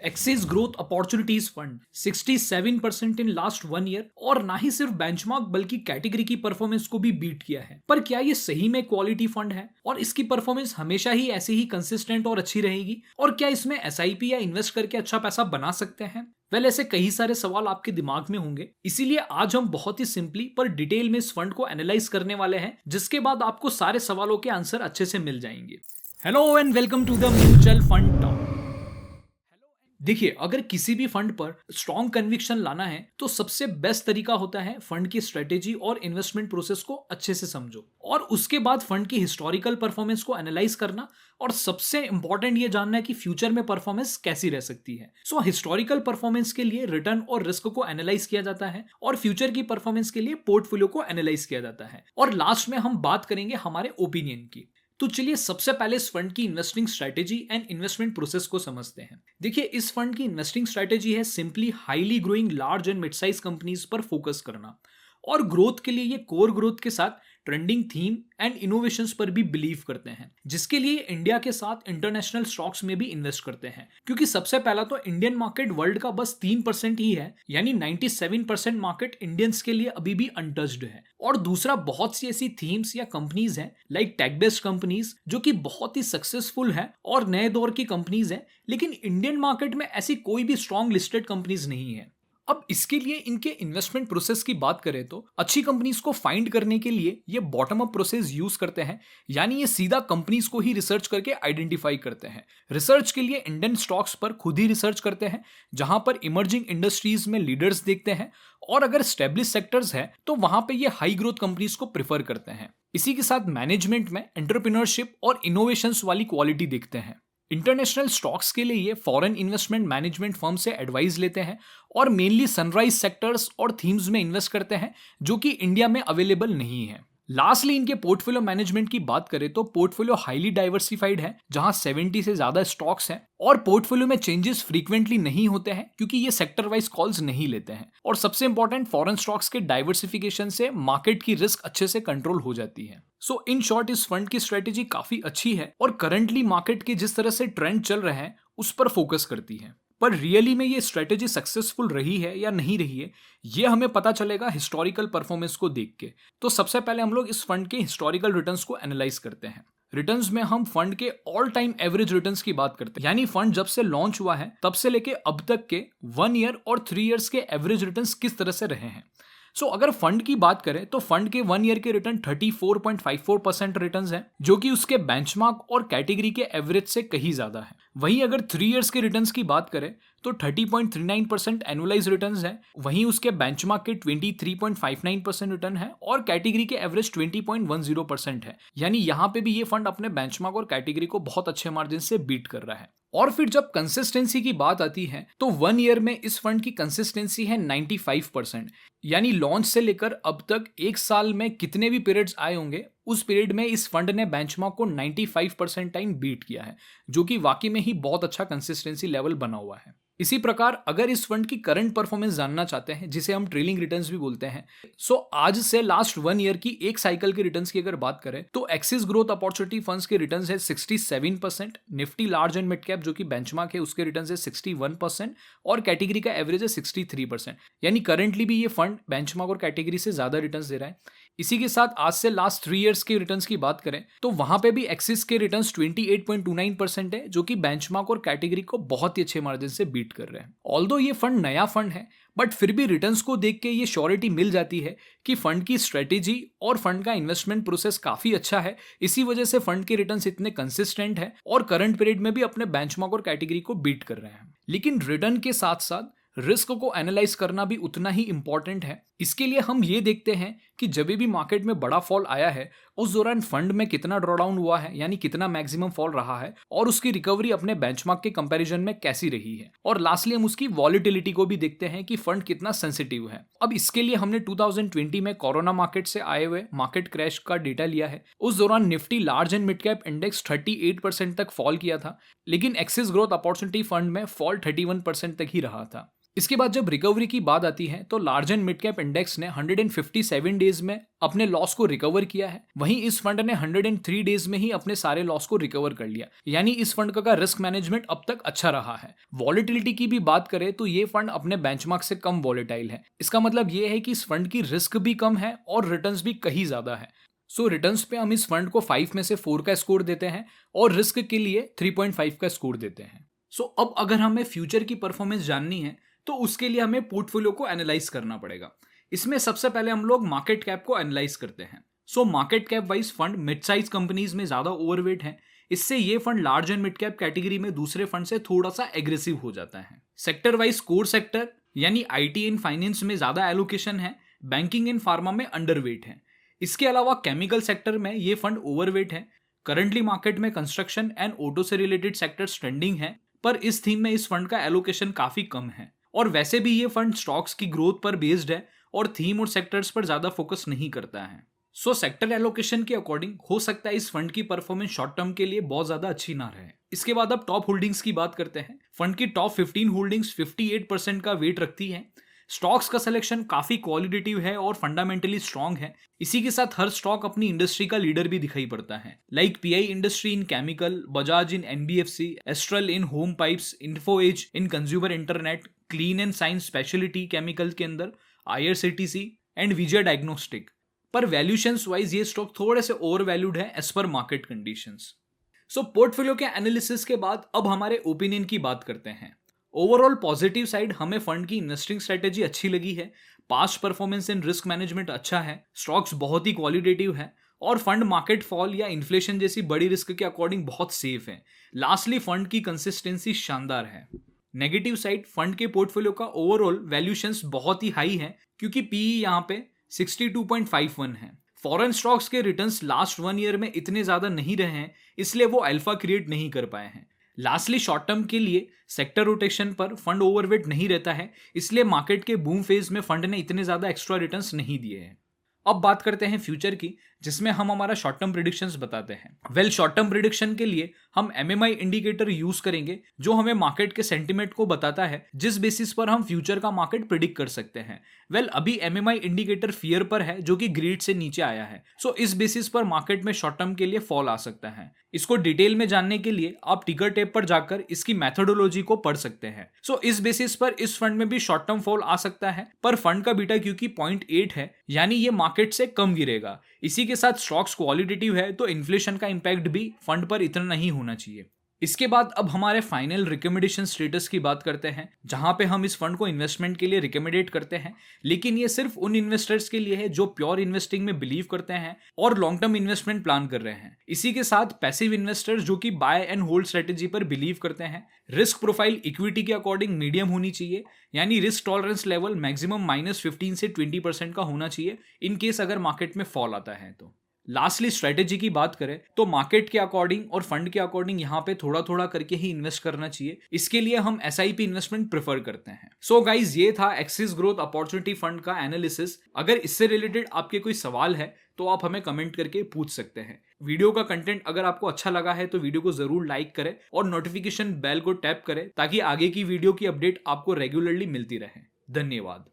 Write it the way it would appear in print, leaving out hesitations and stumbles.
Axis growth opportunities fund 67% in last 1 year और ना ही सिर्फ बेंचमार्क बल्कि कैटेगरी की परफॉर्मेंस को भी बीट किया है। पर क्या ये सही में क्वालिटी फंड है और इसकी परफॉर्मेंस हमेशा ही ऐसे ही कंसिस्टेंट और अच्छी रहेगी? और क्या इसमें एसआईपी या इन्वेस्ट करके अच्छा पैसा बना सकते हैं? ऐसे कई सारे सवाल आपके दिमाग में होंगे, इसीलिए आज हम बहुत ही सिंपली पर डिटेल में इस फंड को एनालाइज करने वाले हैं, जिसके बाद आपको सारे सवालों के आंसर अच्छे से मिल जाएंगे। Hello and welcome to the mutual fund talk. देखिए, अगर किसी भी फंड पर स्ट्रॉन्ग कन्विक्शन लाना है तो सबसे बेस्ट तरीका होता है फंड की स्ट्रेटेजी और इन्वेस्टमेंट प्रोसेस को अच्छे से समझो और उसके बाद फंड की हिस्टोरिकल परफॉर्मेंस को एनालाइज करना और सबसे इंपॉर्टेंट ये जानना है कि फ्यूचर में परफॉर्मेंस कैसी रह सकती है। हिस्टोरिकल परफॉर्मेंस के लिए रिटर्न और रिस्क को एनालाइज किया जाता है और फ्यूचर की परफॉर्मेंस के लिए पोर्टफोलियो को एनालाइज किया जाता है और लास्ट में हम बात करेंगे हमारे ओपिनियन की। तो चलिए सबसे पहले इस फंड की investing strategy and investment process को समझते हैं। देखिए, इस फंड की इन्वेस्टिंग स्ट्रेटेजी है simply highly growing large and mid size companies पर फोकस करना और ग्रोथ के लिए ये कोर ग्रोथ के साथ ट्रेंडिंग थीम एंड इनोवेशंस पर भी बिलीव करते हैं, जिसके लिए इंडिया के साथ इंटरनेशनल स्टॉक्स में भी इन्वेस्ट करते हैं। क्योंकि सबसे पहला तो इंडियन मार्केट वर्ल्ड का बस 3% ही है, यानी 97% मार्केट इंडियंस के लिए अभी भी अनटच्ड है। और दूसरा, बहुत सी ऐसी थीम्स या कंपनीज हैं लाइक टेक बेस्ड कंपनीज जो कि बहुत ही सक्सेसफुल है और नए दौर की कंपनीज हैं, लेकिन इंडियन मार्केट में ऐसी कोई भी स्ट्रॉन्ग लिस्टेड कंपनीज नहीं है। अब इसके लिए इनके इन्वेस्टमेंट प्रोसेस की बात करें तो अच्छी कंपनीज को फाइंड करने के लिए ये बॉटम अप प्रोसेस यूज करते हैं, यानी ये सीधा कंपनीज को ही रिसर्च करके आइडेंटिफाई करते हैं। रिसर्च के लिए इंडियन स्टॉक्स पर खुद ही रिसर्च करते हैं, जहां पर इमर्जिंग इंडस्ट्रीज में लीडर्स देखते हैं और अगर स्टेब्लिश सेक्टर्स है तो वहां पे ये हाई ग्रोथ कंपनीज को प्रेफर करते हैं। इसी के साथ मैनेजमेंट में एंटरप्रेन्योरशिप और इनोवेशंस वाली क्वालिटी देखते हैं। इंटरनेशनल स्टॉक्स के लिए ये फॉरेन इन्वेस्टमेंट मैनेजमेंट फर्म से एडवाइस लेते हैं और मेनली सनराइज सेक्टर्स और थीम्स में इन्वेस्ट करते हैं जो कि इंडिया में अवेलेबल नहीं है। लास्टली, इनके पोर्टफोलियो मैनेजमेंट की बात करें तो पोर्टफोलियो हाईली डाइवर्सिफाइड है, जहां 70 से ज्यादा स्टॉक्स हैं और पोर्टफोलियो में चेंजेस फ्रीक्वेंटली नहीं होते हैं क्योंकि ये सेक्टर वाइज कॉल्स नहीं लेते हैं। और सबसे इंपॉर्टेंट, फॉरेन स्टॉक्स के डाइवर्सिफिकेशन से मार्केट की रिस्क अच्छे से कंट्रोल हो जाती है। इन शॉर्ट, इस फंड की स्ट्रेटेजी काफी अच्छी है और करंटली मार्केट के जिस तरह से ट्रेंड चल रहे हैं उस पर फोकस करती है। पर रियली में ये स्ट्रेटेजी सक्सेसफुल रही है या नहीं रही है, ये हमें पता चलेगा हिस्टोरिकल परफॉर्मेंस को देख के। तो सबसे पहले हम लोग इस फंड के हिस्टोरिकल रिटर्न्स को एनालाइज करते हैं। रिटर्न्स में हम फंड के ऑल टाइम एवरेज रिटर्न्स की बात करते हैं, यानी फंड जब से लॉन्च हुआ है तब से लेके अब तक के 1 ईयर और 3 ईयर्स के एवरेज रिटर्न्स किस तरह से रहे हैं। अगर फंड की बात करें तो फंड के 1 ईयर के रिटर्न 34.54% रिटर्न्स हैं, जो कि उसके बेंचमार्क और कैटेगरी के एवरेज से कहीं ज्यादा है। वहीं अगर 3 ईयर्स के रिटर्न्स की बात करें तो 30.39% एनुअलाइज रिटर्न्स हैं, वहीं उसके बेंचमार्क के 23.59% रिटर्न है और कैटेगरी के एवरेज 20.10% है। यानी यहाँ पे भी ये फंड अपने बेंचमार्क और कैटेगरी को बहुत अच्छे मार्जिन से बीट कर रहा है। और फिर जब कंसिस्टेंसी की बात आती है तो 1 ईयर में इस फंड की कंसिस्टेंसी है 95%, यानी लॉन्च से लेकर अब तक एक साल में कितने भी पीरियड्स आए होंगे उस पीरियड में इस फंड ने बेंचमार्क को 95% टाइम बीट किया है, जो कि वाकई में ही बहुत अच्छा कंसिस्टेंसी लेवल बना हुआ है। इसी प्रकार अगर इस फंड की करंट परफॉर्मेंस जानना चाहते हैं, जिसे हम ट्रेलिंग रिटर्न्स भी बोलते हैं, आज से लास्ट 1 ईयर की एक साइकिल के रिटर्न्स की अगर बात करें तो एक्सिस ग्रोथ अपॉर्चुनिटी फंड्स के रिटर्न्स है 67%, Nifty large and mid cap जो कि बेंचमार्क है उसके रिटर्न्स है 61% और कैटेगरी का एवरेज है 63%। यानी करंटली भी ये फंड बेंचमार्क और कैटेगरी से ज्यादा रिटर्न्स दे रहा है। इसी के साथ आज से लास्ट 3 ईयर्स के रिटर्न्स की बात करें तो वहां पे भी एक्सिस के रिटर्न्स 28.29% है, जो कि बेंचमार्क और कैटेगरी को बहुत ही अच्छे मार्जिन से बीट कर रहे हैं। ऑल्दो ये फंड नया फंड है, बट फिर भी रिटर्न्स को देख के ये श्योरिटी मिल जाती है कि फंड की स्ट्रेटेजी और फंड का इन्वेस्टमेंट प्रोसेस काफी अच्छा है। इसी वजह से फंड के रिटर्न्स इतने कंसिस्टेंट है और करंट पीरियड में भी अपने बेंचमार्क और कैटेगरी को बीट कर रहे हैं। लेकिन रिटर्न के साथ साथ रिस्क को एनालाइज करना भी उतना ही इंपॉर्टेंट है। इसके लिए हम ये देखते हैं कि जब भी मार्केट में बड़ा फॉल आया है उस दौरान फंड में कितना ड्रॉडाउन हुआ है, यानी कितना मैक्सिमम फॉल रहा है और उसकी रिकवरी अपने बेंचमार्क के कंपैरिजन में कैसी रही है। और लास्टली हम उसकी वॉलिटिलिटी को भी देखते हैं कि फंड कितना सेंसिटिव है। अब इसके लिए हमने 2020 में कोरोना मार्केट से आए हुए मार्केट क्रैश का डेटा लिया है। उस दौरान Nifty large and mid cap index 38% तक फॉल किया था, लेकिन एक्सिस ग्रोथ अपॉर्चुनिटी फंड में फॉल 31% तक ही रहा था। इसके बाद जब रिकवरी की बात आती है तो large and mid cap index ने 157 डेज में अपने लॉस को रिकवर किया है, वहीं इस फंड ने 103 डेज में ही अपने सारे लॉस को रिकवर कर लिया। यानी इस फंड का रिस्क मैनेजमेंट अब तक अच्छा रहा है। वॉलेटिलिटी की भी बात करें तो ये फंड अपने बेंचमार्क से कम वॉलेटाइल है। इसका मतलब ये है कि इस फंड की रिस्क भी कम है और रिटर्न्स भी कहीं ज्यादा है। सो रिटर्न्स पे हम इस फंड को 5 में से 4 का स्कोर देते हैं और रिस्क के लिए 3.5 का स्कोर देते हैं। सो अब अगर हमें फ्यूचर की परफॉर्मेंस जाननी है तो उसके लिए हमें पोर्टफोलियो को एनालाइज करना पड़ेगा। इसमें सबसे पहले हम लोग मार्केट कैप को एनालाइज करते हैं। So market cap wise fund mid size companies में ज्यादा ओवरवेट है, इससे ये fund large and mid cap category में दूसरे फंड से थोड़ा सा एग्रेसिव हो जाता है। सेक्टर वाइज कोर सेक्टर यानी आईटी एंड फाइनेंस में ज्यादा एलोकेशन है, बैंकिंग एंड फार्मा में अंडरवेट है। इसके अलावा केमिकल सेक्टर में ये फंड ओवरवेट है। करंटली मार्केट में कंस्ट्रक्शन एंड ऑटो से रिलेटेड सेक्टर्स ट्रेंडिंग है, पर इस थीम में इस फंड का एलोकेशन काफी कम है। और वैसे भी ये फंड स्टॉक्स की ग्रोथ पर बेस्ड है और थीम और सेक्टर्स पर ज्यादा फोकस नहीं करता है। सो सेक्टर एलोकेशन के अकॉर्डिंग हो सकता है इस फंड की परफॉर्मेंस शॉर्ट टर्म के लिए बहुत ज्यादा अच्छी ना रहे। इसके बाद अब टॉप होल्डिंग्स की बात करते हैं। फंड की टॉप 15 होल्डिंग्स 58% का वेट रखती है। स्टॉक्स का सिलेक्शन काफी क्वालिटेटिव है और फंडामेंटली स्ट्रांग है। इसी के साथ हर स्टॉक अपनी इंडस्ट्री का लीडर भी दिखाई पड़ता है, like PI industry in chemical, Bajaj in NBFC, Astral in home pipes, Info Edge in consumer internet, Clean and Science speciality chemical के अंदर आईआरसीटीसी एंड विजय डायग्नोस्टिक। पर वैल्यूशंस वाइज ये स्टॉक थोड़े से ओवर वैल्यूड है as per market conditions. So portfolio के analysis के बाद अब हमारे ओपिनियन की बात करते हैं। ओवरऑल पॉजिटिव साइड हमें फंड की इन्वेस्टिंग स्ट्रेटेजी अच्छी लगी है। Past performance and risk management अच्छा है, स्टॉक्स बहुत ही क्वालिटेटिव है और फंड मार्केट फॉल या इन्फ्लेशन जैसी बड़ी रिस्क के अकॉर्डिंग बहुत सेफ है। लास्टली फंड की कंसिस्टेंसी शानदार है। नेगेटिव साइड फंड के पोर्टफोलियो का ओवरऑल वैल्यूशंस बहुत ही हाई है क्योंकि पीई यहाँ पे 62.51 है। फॉरेन स्टॉक्स के रिटर्न्स लास्ट 1 ईयर में इतने ज्यादा नहीं रहे हैं, इसलिए वो अल्फा क्रिएट नहीं कर पाए हैं। लास्टली शॉर्ट टर्म के लिए सेक्टर रोटेशन पर फंड ओवरवेट नहीं रहता है, इसलिए मार्केट के बूम फेज में फंड ने इतने ज्यादा एक्स्ट्रा रिटर्न्स नहीं दिए हैं। अब बात करते हैं फ्यूचर की, जिसमें हम हमारा शॉर्ट टर्म प्रिडिक्शंस बताते हैं। शॉर्ट टर्म प्रिडिक्शन के लिए हम एमएमआई इंडिकेटर यूज करेंगे जो हमें मार्केट के सेंटीमेंट को बताता है, जिस बेसिस पर हम फ्यूचर का मार्केट प्रिडिक्ट कर सकते हैं। अभी एमएमआई इंडिकेटर फियर पर है जो कि ग्रीड से नीचे आया है। इस बेसिस पर मार्केट में शॉर्ट टर्म के लिए फॉल आ सकता है। इसको डिटेल में जानने के लिए आप टिकर टेप पर जाकर इसकी मेथोडोलॉजी को पढ़ सकते हैं। इस बेसिस पर इस फंड में भी शॉर्ट टर्म फॉल आ सकता है, पर फंड का बीटा क्योंकि 0.8 है यानी ये मार्केट से कम गिरेगा। इसी के साथ स्टॉक्स क्वालिटेटिव है तो इन्फ्लेशन का इंपैक्ट भी फंड पर इतना नहीं होना चाहिए। इसके बाद अब हमारे फाइनल रिकमेंडेशन स्टेटस की बात करते हैं, जहां पे हम इस फंड को इन्वेस्टमेंट के लिए रिकमेंडेट करते हैं, लेकिन ये सिर्फ उन इन्वेस्टर्स के लिए है जो प्योर इन्वेस्टिंग में बिलीव करते हैं और लॉन्ग टर्म इन्वेस्टमेंट प्लान कर रहे हैं। इसी के साथ पैसिव इन्वेस्टर्स जो कि बाय एंड होल्ड स्ट्रेटेजी पर बिलीव करते हैं। रिस्क प्रोफाइल इक्विटी के अकॉर्डिंग मीडियम होनी चाहिए, यानी रिस्क टॉलरेंस लेवल मैक्सिमम -15 से 20% का होना चाहिए इन केस अगर मार्केट में फॉल आता है तो। लास्टली स्ट्रेटेजी की बात करें तो मार्केट के अकॉर्डिंग और फंड के अकॉर्डिंग यहाँ पे थोड़ा थोड़ा करके ही इन्वेस्ट करना चाहिए। इसके लिए हम एसआईपी इन्वेस्टमेंट प्रेफर करते हैं। सो गाइज, ये था एक्सिस ग्रोथ अपॉर्चुनिटी फंड का एनालिसिस। अगर इससे रिलेटेड आपके कोई सवाल है तो आप हमें कमेंट करके पूछ सकते हैं। वीडियो का कंटेंट अगर आपको अच्छा लगा है तो वीडियो को जरूर लाइक करें और नोटिफिकेशन बेल को टैप करें ताकि आगे की वीडियो की अपडेट आपको रेगुलरली मिलती रहे। धन्यवाद।